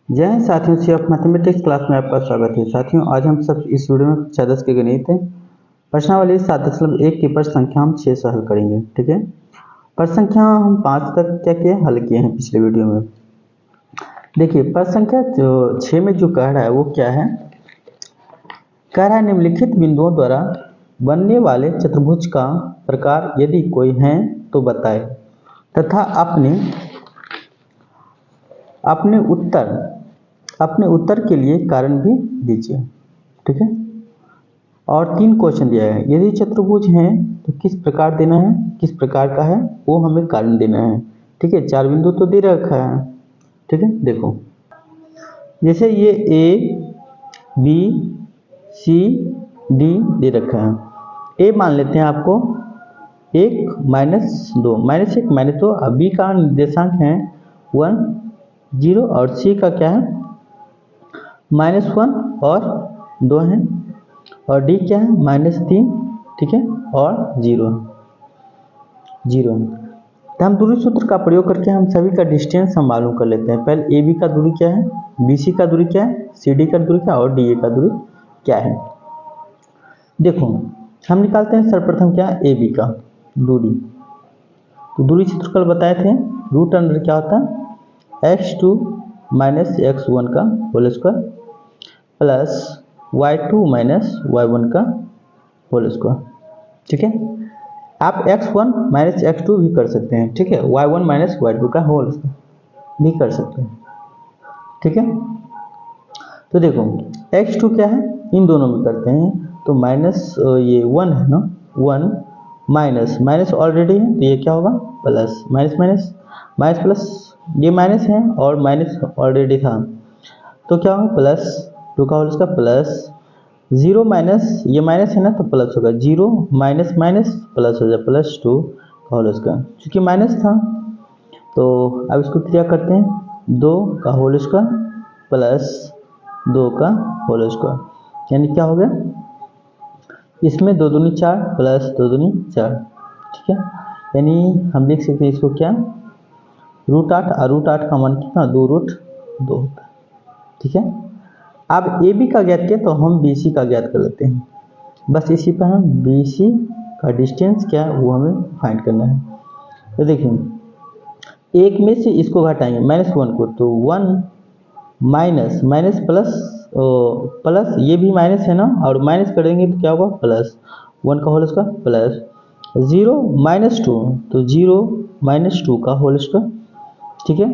जय हिंद साथियों, सी of mathematics class में आपका स्वागत है। साथियों, आज हम सब इस वीडियो में कक्षा 10 के गणित प्रश्नावली 7.1 की प्रश्न संख्या हम 6 से हल करेंगे। ठीक है, प्रश्न संख्या हम 5 तक क्या किए हल किए हैं पिछले वीडियो में। देखिए, प्रश्न संख्या जो 6 में जो कह रहा है वो क्या है, कह रहा है निम्नलिखित बिंदुओं द्वारा बनने वाले चतुर्भुज का प्रकार यदि कोई है तो बताए तथा अपने उत्तर के लिए कारण भी दीजिए। ठीक है, और 3 क्वेश्चन दिया है। यदि चतुर्भुज हैं तो किस प्रकार देना है, किस प्रकार का है वो हमें कारण देना है। ठीक है, 4 बिंदु तो दे रखा है। ठीक है, देखो जैसे ये ए बी सी डी दे रखा है। ए मान लेते हैं आपको 1 माइनस 2 माइनस 1 माइनस 2, बी का निर्देशांक है 1 0 और सी का क्या है -1 और 2 है और डी क्या है -3। ठीक है, और 0 0। तो हम दूरी सूत्र का प्रयोग करके हम सभी का डिस्टेंस हम मालूम कर लेते हैं। पहले ए बी का दूरी क्या है, बी सी का दूरी क्या है, सी डी का दूरी क्या है और डी ए का दूरी क्या है। देखो हम निकालते हैं सर्वप्रथम क्या ए बी का दूरी। तो दूरी सूत्र कल बताए थे, रूट अंडर क्या होता है x2 माइनस x1 का whole square plus y2 minus y1 का होल स्क्वायर। ठीक है, आप x1 माइनस x2 भी कर सकते हैं। ठीक है, y1 माइनस y2 का होल स्क्वायर भी कर सकते हैं। ठीक है, तो देखो x2 क्या है, इन दोनों में करते हैं तो माइनस ये 1 है ना, 1 माइनस माइनस ऑलरेडी है तो ये क्या होगा plus, minus minus minus plus, ये माइनस है और माइनस ऑलरेडी था तो क्या होगा प्लस 2 का होल स्क्वायर प्लस 0 माइनस, ये माइनस है ना तो प्लस होगा, 0 माइनस माइनस प्लस हो जाए प्लस 2 का होल स्क्वायर। चूँकि माइनस था तो अब इसको क्रिया करते हैं 2 का होल स्क्वायर प्लस 2 का होल स्क्वायर, यानी क्या हो गया इसमें 2 दूनी 4 प्लस 2 दूनी 4। ठीक है, यानी हम लिख सकते हैं इसको क्या √8 और √8 का मान कितना 2√2 होता है। ठीक है, अब ए बी का ज्ञात किया तो हम बी सी का ज्ञात कर लेते हैं। बस इसी पर हम बी सी का डिस्टेंस क्या है वो हमें फाइंड करना है। तो देखिए एक में से इसको घटाएंगे -1 को तो 1 माइनस माइनस प्लस प्लस, ये भी माइनस है ना और माइनस करेंगे तो क्या होगा प्लस 1 का होल स्क्वायर प्लस 0 माइनस 2 तो 0 माइनस 2 का होल स्क्वायर। ठीक है,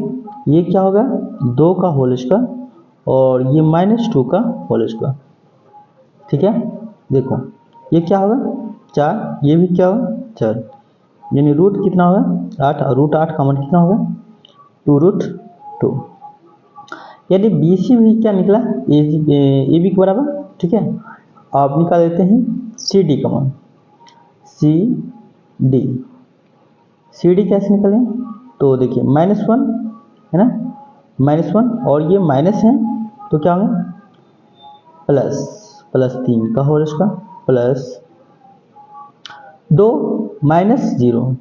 ये क्या होगा 2 का होल स्क्वायर और ये -2 का होल स्क्वायर। ठीक है, देखो ये क्या होगा 4, ये भी क्या होगा 4, यानी रूट कितना होगा 8 और √8 का मान कितना होगा 2√2। यदि बी सी भी क्या निकला ए बी के बराबर। ठीक है, आप निकाल देते हैं सी डी का मान, सी डी कैसे निकले तो देखिए -1 है ना, -1 और ये माइनस है तो क्या होगा प्लस 3 का होल स्क्वायर प्लस 2 माइनस 0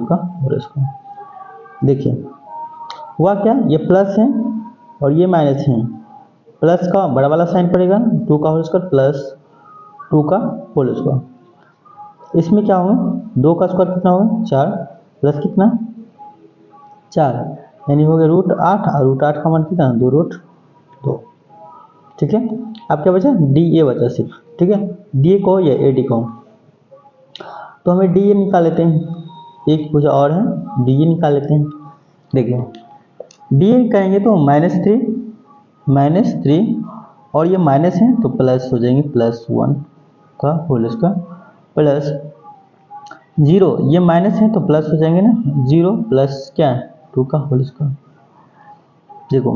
का होल स्क्वायर। देखिए हुआ क्या, ये प्लस है और ये माइनस है, प्लस का बड़ा वाला साइन पड़ेगा 2 का होल स्क्वायर प्लस 2 का होल स्क्वायर। इसमें क्या होगा 2 का स्क्वायर कितना होगा 4 प्लस कितना 4, यानी हो गया √8 और √8 का मान कितना 2√2। ठीक है, अब क्या बचा डी ए बचा सिर्फ। ठीक है, डी ए को या ए डी को, तो हमें डी ए निकाल लेते हैं, एक कुछ और है डी ए निकाल लेते हैं। देखिए डी ए करेंगे तो -3 और ये माइनस है तो प्लस हो जाएंगे +1 का होल स्क्वायर प्लस 0, ये माइनस है तो प्लस हो जाएंगे ना 0 प्लस क्या 2 का होल स्क्वायर। देखो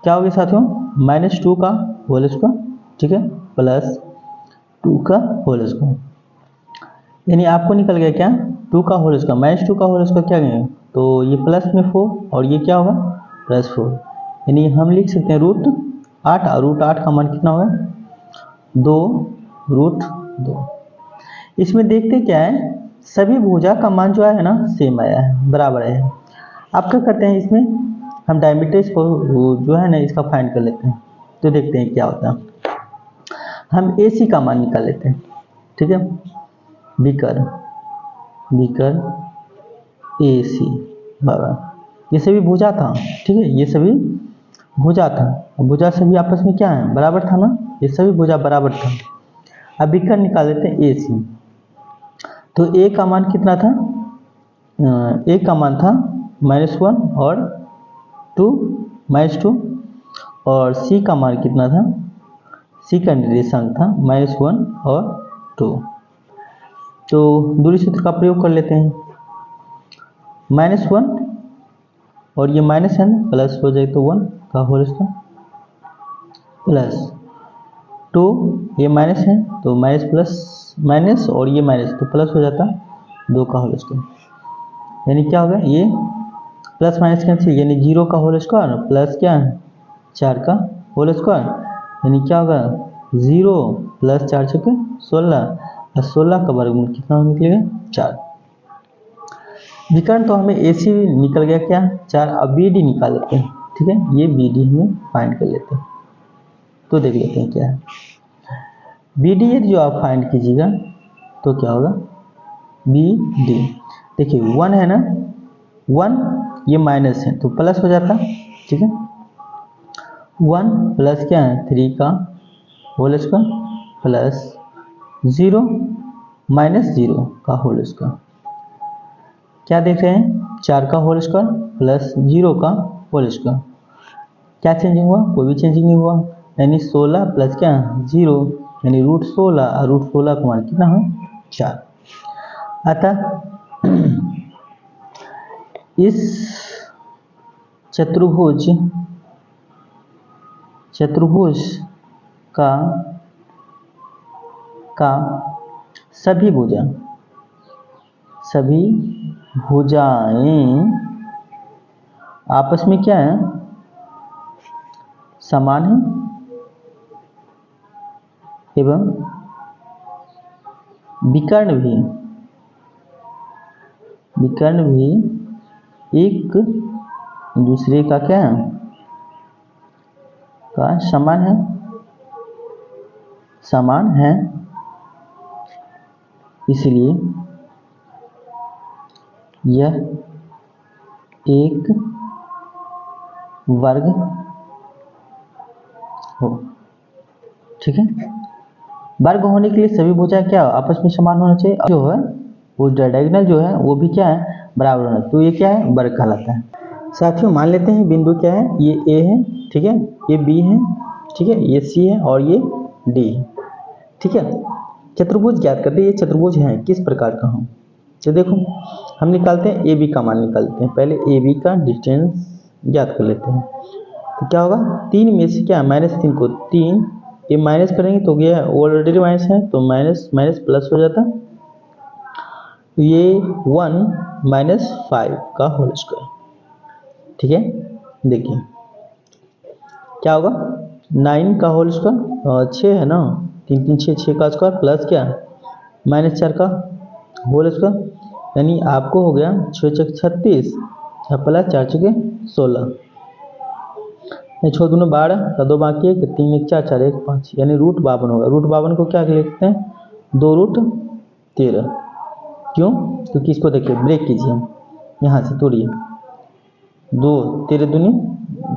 क्या हो गया साथियों -2 का होल स्क्वायर। ठीक है, प्लस 2 का होल स्क्वायर, यानी आपको निकल गया क्या 2 का होल स्क्वायर -2 का होल स्क्वायर क्या गया तो ये प्लस में 4 और ये क्या होगा +4, यानी हम लिख सकते हैं √8 और √8 का मान कितना होगा 2√2। इसमें देखते क्या है सभी भुजा का मान जो है ना सेम आया है, बराबर है। आप क्या करते हैं इसमें हम डायमीटर को जो है ना इसका फाइंड कर लेते हैं, तो देखते हैं क्या होता है। हम AC का मान निकाल लेते हैं, ठीक है। बीकर AC बराबर, ये सभी भुजा था, ठीक है, ये सभी भुजा था। भुजा सभी आपस में क्या है, बराबर था ना, ये सभी भुजा बराबर था। अब बीकर निकाल लेते हैं AC। तो A का मान कितना था, A का मान था -1 और 2 -2, और C का मान कितना था, C का निर्देशांक था -1 और 2। तो दूरी सूत्र का प्रयोग कर लेते हैं। -1 और ये माइनस है ना, प्लस हो जाए तो 1 का होल स्क्वायर, प्लस 2, ये माइनस है तो माइनस प्लस माइनस, और ये माइनस तो प्लस हो जाता 2 का होल स्क्वायर। यानी क्या होगा, ये प्लस माइनस कैंसिल, यानी 0 का होल स्क्वायर प्लस क्या है 4 का होल स्क्वायर, यानी क्या होगा 0 प्लस 4 छक्के 16, और 16 का वर्गमूल कितना निकलेगा 4। विकर्ण तो हमें AC निकल गया क्या 4। अब BD निकाल लेते हैं, ठीक है, ये BD हमें फाइंड कर लेते हैं। तो देख लेते हैं क्या है BD, यदि जो आप फाइंड कीजिएगा तो क्या होगा BD। देखिए 1 है ना, 1 ये माइनस है तो प्लस हो जाता, ठीक है। 1 प्लस क्या है 3 का होल स्क्वायर, प्लस 0 माइनस 0 का होल स्क्वायर। क्या देख रहे हैं 4 का होल स्क्वायर प्लस 0 का होल स्क्वायर। क्या चेंजिंग हुआ, कोई भी चेंजिंग नहीं हुआ, यानी 16 प्लस क्या 0, यानी √16, और √16 का मान कितना है 4। अतः इस चतुर्भुज का सभी भुजाएं आपस में क्या है समान है, एवं विकर्ण भी एक दूसरे का क्या है का समान है। इसलिए यह एक वर्ग हो, ठीक है। वर्ग होने के लिए सभी भुजा क्या आपस में समान होना चाहिए, जो है वो डायगोनल जो है वो भी क्या है बराबर होना, तो ये क्या है वर्ग कहलाता है। साथियों मान लेते हैं बिंदु क्या है, ये A है, ठीक है, ये B है, ठीक है, ये C है और ये D है, ठीक है। चतुर्भुज ज्ञात करते हैं, ये चतुर्भुज है किस प्रकार का हो, तो देखो हम निकालते हैं AB का मान निकालते हैं। पहले AB का डिस्टेंस ज्ञात कर लेते हैं। तो क्या होगा 3 में से क्या -3 को 3 ये माइनस करेंगे तो ये ऑलरेडी माइनस है तो माइनस माइनस प्लस हो जाता, ये 1 -5 का होल स्क्वायर, ठीक है। देखिए क्या होगा 9 का होल स्क्वायर 6 है ना, 3 3 6 6 का स्क्वायर प्लस क्या -4 का होल स्क्वायर, यानी आपको हो गया 6 छक 36 प्लस 4 छके 16, छो दूनो 12 का 2 बाकी है, 3 1 4 4 1 5, यानी √52 होगा। √52 को क्या लिखते हैं 2√13, क्यों, क्योंकि इसको देखिए ब्रेक कीजिए, यहाँ से तोड़िए 2 13 दूनी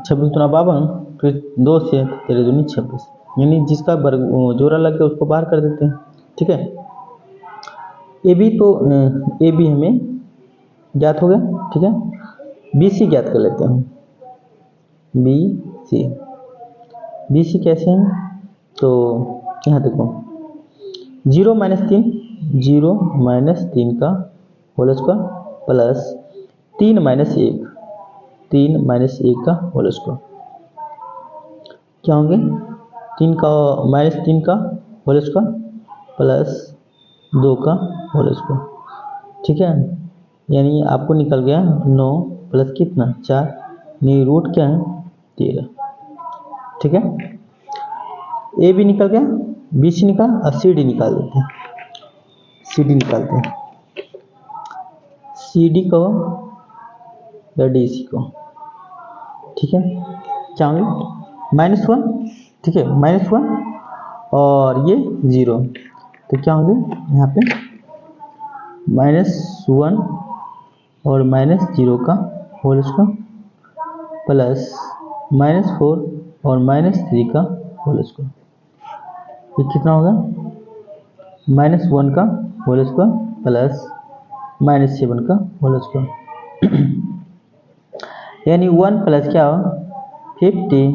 26 दूना 52, फिर 2 से 13 दूनी 26, यानी जिसका वर्ग जोड़ा लग गया उसको बाहर कर देते हैं, ठीक है। ए बी हमें ज्ञात हो गया, ठीक है। BC ज्ञात कर लेते हैं, BC कैसे हैं, तो यहाँ देखो 0 - 3 का होल स्क्वायर प्लस 3 - 1 का होल स्क्वायर, क्या होंगे 3 का -3 का होल स्क्वायर प्लस 2 का होल स्क्वायर, ठीक है। यानी आपको निकल गया 9 प्लस कितना 4, यानी रूट क्या है 13, ठीक है। ए भी निकल गया, BC निकाल, और CD निकाल देते हैं। CD निकालते हैं, CD को या DC को, ठीक है, क्या होंगे -1, ठीक है, -1 और ये 0, तो क्या होंगे यहाँ पे -1 और -0 का होल स्क्वायर प्लस -4 और -3 का होल स्क्वायर, ये कितना होगा -1 का होल स्क्वायर प्लस -7 का होल स्क्वायर, यानी 1 प्लस क्या हो 50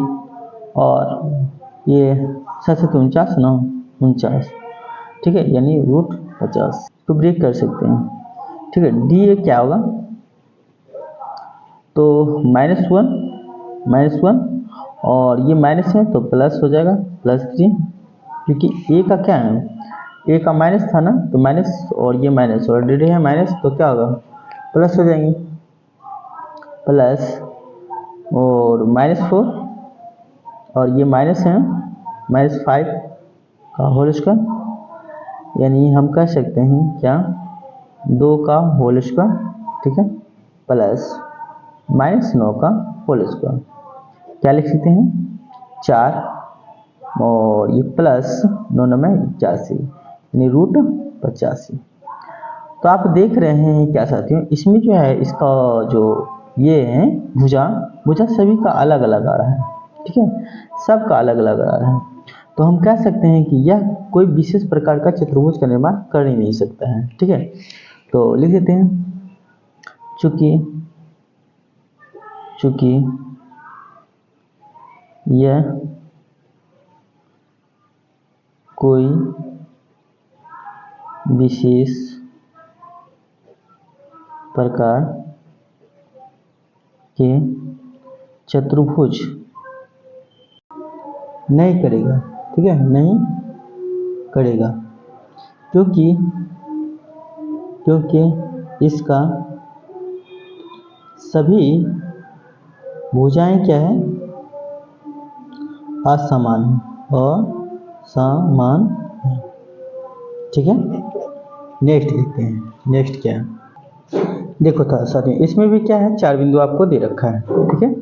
और ये 7 9 49, ठीक है, यानी √50, तो ब्रेक कर सकते हैं, ठीक है। डी ए क्या होगा, तो -1 और ये माइनस है तो प्लस हो जाएगा +3, क्योंकि ए का क्या है, ए का माइनस था ना, तो माइनस और ये माइनस ऑलरेडी है माइनस, तो क्या होगा प्लस हो जाएंगे, प्लस और -4 और ये माइनस है -5 का होल स्क्वायर, यानी हम कह सकते हैं क्या 2 का होल स्क्वायर, ठीक है, प्लस -9 का होल स्क्वायर, क्या लिख सकते हैं 4 और ये प्लस 9 9 में 81, यानी √85। तो आप देख रहे हैं क्या साथियों, इसमें जो है इसका जो ये है भुजा सभी का अलग अलग आ रहा है, ठीक है, सबका अलग अलग आ रहा है, तो हम कह सकते हैं कि यह कोई विशेष प्रकार का चतुर्भुज का निर्माण कर ही नहीं सकता है, ठीक है। तो लिख देते हैं चूंकि यह कोई विशेष प्रकार के चतुर्भुज नहीं करेगा, ठीक है, नहीं करेगा, क्योंकि इसका सभी भुजाएं क्या है असमान है, ठीक है। नेक्स्ट देखते हैं, नेक्स्ट क्या है, देखो था साथियों, इसमें भी क्या है 4 बिंदु आपको दे रखा है, ठीक है,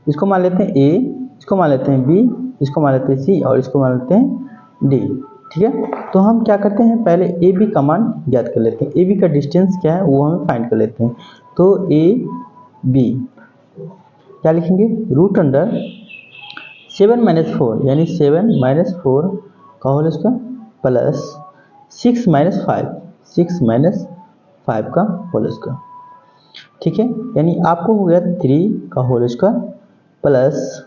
इसको मान लेते हैं ए, इसको मान लेते हैं बी, इसको मान लेते हैं सी और इसको मान लेते हैं डी, ठीक है। तो हम क्या करते हैं पहले ए बी का मान ज्ञात कर लेते हैं, ए बी का डिस्टेंस क्या है वो हम फाइंड कर लेते हैं, तो ए बी क्या लिखेंगे √7 - 4 यानी 7 - 4 का होल स्क्वायर प्लस 6 - 5 का होल स्क्वायर, ठीक है, यानी आपको हो गया 3 का होल स्क्वायर प्लस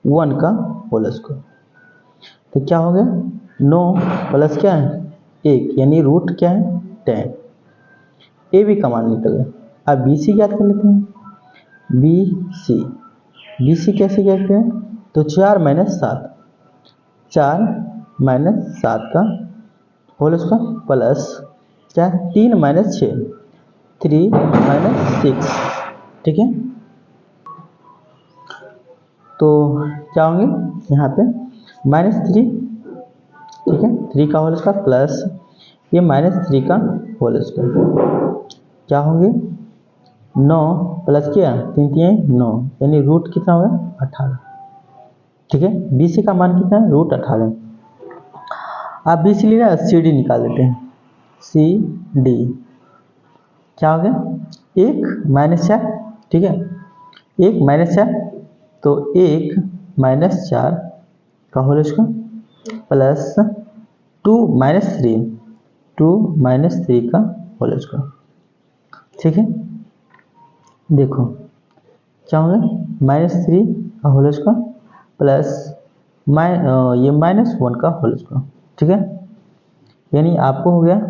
1 का होल स्क्वायर, तो क्या हो गया 9 प्लस क्या है 1 यानी रूट क्या है 10, ए बी का मान निकल गया। अब बी सी ज्ञात कर लेते हैं, बी सी कैसे ज्ञात करें, तो 4 - 7 का होल स्क्वायर प्लस क्या 3 - 6 3 - 6, ठीक है, तो क्या होंगे यहाँ पे -3, ठीक है, 3 का होल स्क्वायर प्लस ये -3 का होल स्क्वायर, क्या होंगे 9 प्लस क्या 3 3 9 यानी रूट कितना होगा 18, ठीक है, बी सी का मान कितना है √18। आप बी सी लेना सी डी निकाल लेते हैं, सी डी क्या हो गया 1 - 4, ठीक है, 1 - 4 तो 1 - 4 का होल स्क्वायर प्लस 2 - 3 का होल स्क्वायर, ठीक है, देखो क्या होगा -3 का होल स्क्वायर प्लस ये -1 का होल स्क्वायर, ठीक है, यानी आपको हो गया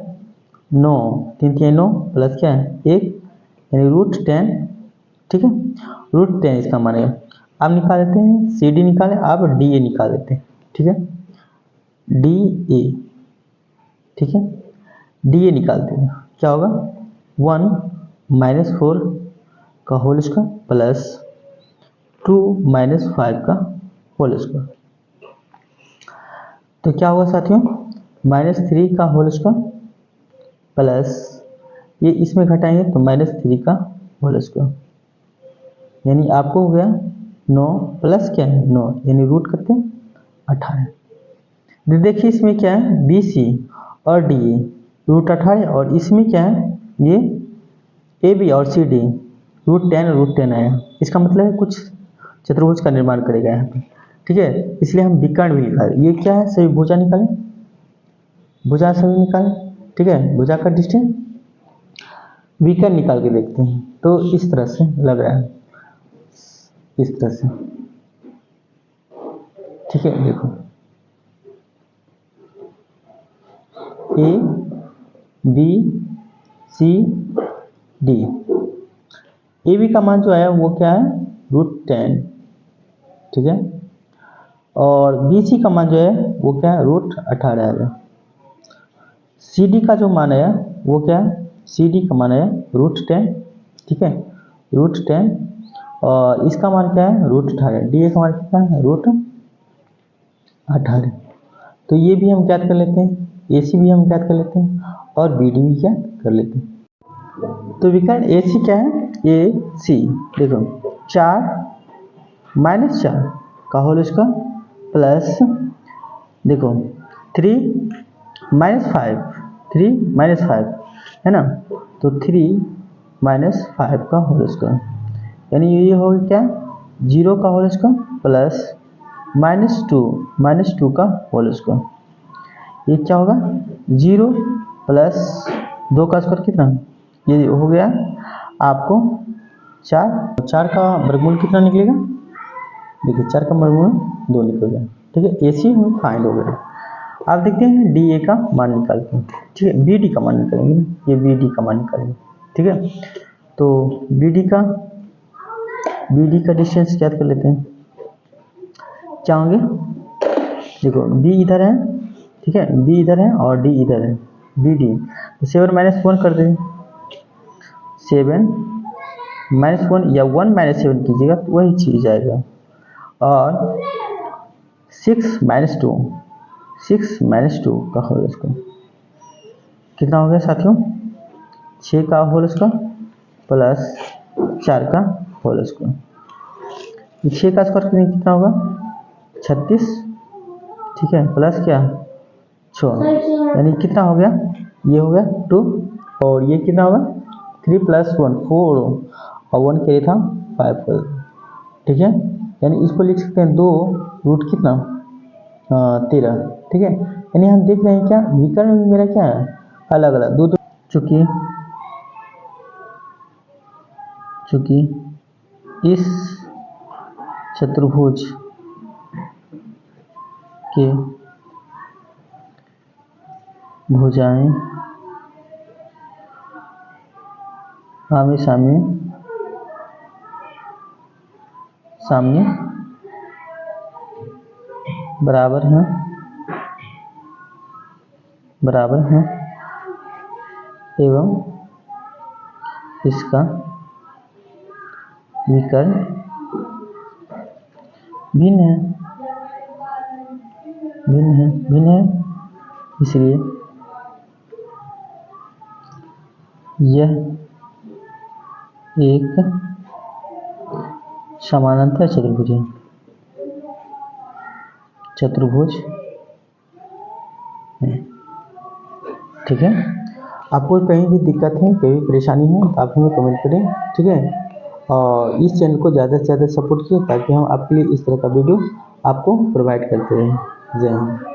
9 3 3 9 प्लस क्या है 1 यानी √10, ठीक है, √10 इसका मानेगा। आप निकाल देते हैं सी डी निकालें, आप डी ए निकाल देते हैं, ठीक है, डी ए, ठीक है, डी ए निकालते हैं, क्या होगा 1 - 4 का होल स्क्वायर प्लस 2 - 5 का होल स्क्वायर, तो क्या होगा साथियों -3 का होल स्क्वायर प्लस ये इसमें घटाएंगे तो -3 का होल स्क्वायर, यानी आपको हो गया 9 प्लस क्या है 9, यानी रूट करते हैं 18। देखिए इसमें क्या है बी सी और डी ए रूट 18, और इसमें क्या है ये ए बी और सी डी रूट 10 आया। इसका मतलब है कुछ चतुर्भुज का निर्माण करेगा यहाँ पे, ठीक है। इसलिए हम विकर्ण भी निकालें, ये क्या है सभी भुजा निकालें, भुजा सभी निकालें, ठीक है। भुजा का डिस्टेंस विकर्ण निकाल के देखते हैं। तो इस तरह से लग रहा है, इस तरह से, ठीक है। देखो A B C D, A B का मान जो आया वो क्या है √10, ठीक है। और बी सी का मान जो है वो क्या है √18 आएगा। सी डी का जो मान आया वो क्या है, सी डी का मान आया √10, ठीक है, √10। और इसका मान क्या है √18, डी ए का मान क्या है √18। तो ये भी हम ज्ञात कर लेते हैं, ए सी भी हम ज्ञात कर लेते हैं, और बी डी भी ज्ञात कर लेते हैं। तो विकर्ण ए सी क्या है, ए सी देखो 4 - 4 का होल स्क्वायर प्लस देखो 3 - 5, 3 - 5 है ना, तो 3 - 5 का होल स्क्वायर, यानी ये हो गया क्या 0 का होल स्क्वायर प्लस -2 का होल स्क्वायर। ये क्या होगा 0 प्लस 2 का स्क्वायर कितना, ये हो गया आपको 4 का वर्गमूल कितना निकलेगा, देखिए 4 का वर्गमूल 2 निकलेगा, ठीक है। ए सी में फाइंड हो गया। आप देखते हैं डी ए का मान निकालते हैं, ठीक है। बी डी का मान निकालेंगे, ये बी डी का मान निकालेंगे, ठीक है। तो बी डी का डिस्टेंस ज्ञात कर लेते हैं, क्या होंगे देखो बी इधर है, ठीक है, बी इधर है और डी इधर है, बी डी। तो 7 - 1 कर दें, 7 - 1 या 1 - 7 कीजिएगा तो वही चीज आएगा। और 6 - 2 का होल स्क्वायर कितना हो गया साथियों, 6 का होल स्क्वायर प्लस 4 का होल स्क्वायर। 6 का स्क्वायर कितना होगा 36, ठीक है, प्लस क्या 6, यानी कितना हो गया, ये हो गया 2, और ये कितना होगा 3 + 1 4, और 1 के लिए था 5, ठीक है। यानी इसको लिख सकते हैं 2 रूट कितना 13, ठीक है। यानी हम देख रहे हैं क्या विकर्ण में मेरा क्या है अलग अलग दो, चूंकि इस चतुर्भुज के भुजाएं आमने सामने बराबर हैं एवं इसका विकर्ण भिन्न है, इसलिए यह एक समानांतर चतुर्भुज है, ठीक है। आपको कहीं भी दिक्कत है, कोई भी परेशानी है तो आप हमें कमेंट करें, ठीक है। और इस चैनल को ज़्यादा से ज़्यादा सपोर्ट कीजिए ताकि हम आपके लिए इस तरह का वीडियो आपको प्रोवाइड करते रहें। जय हिंद।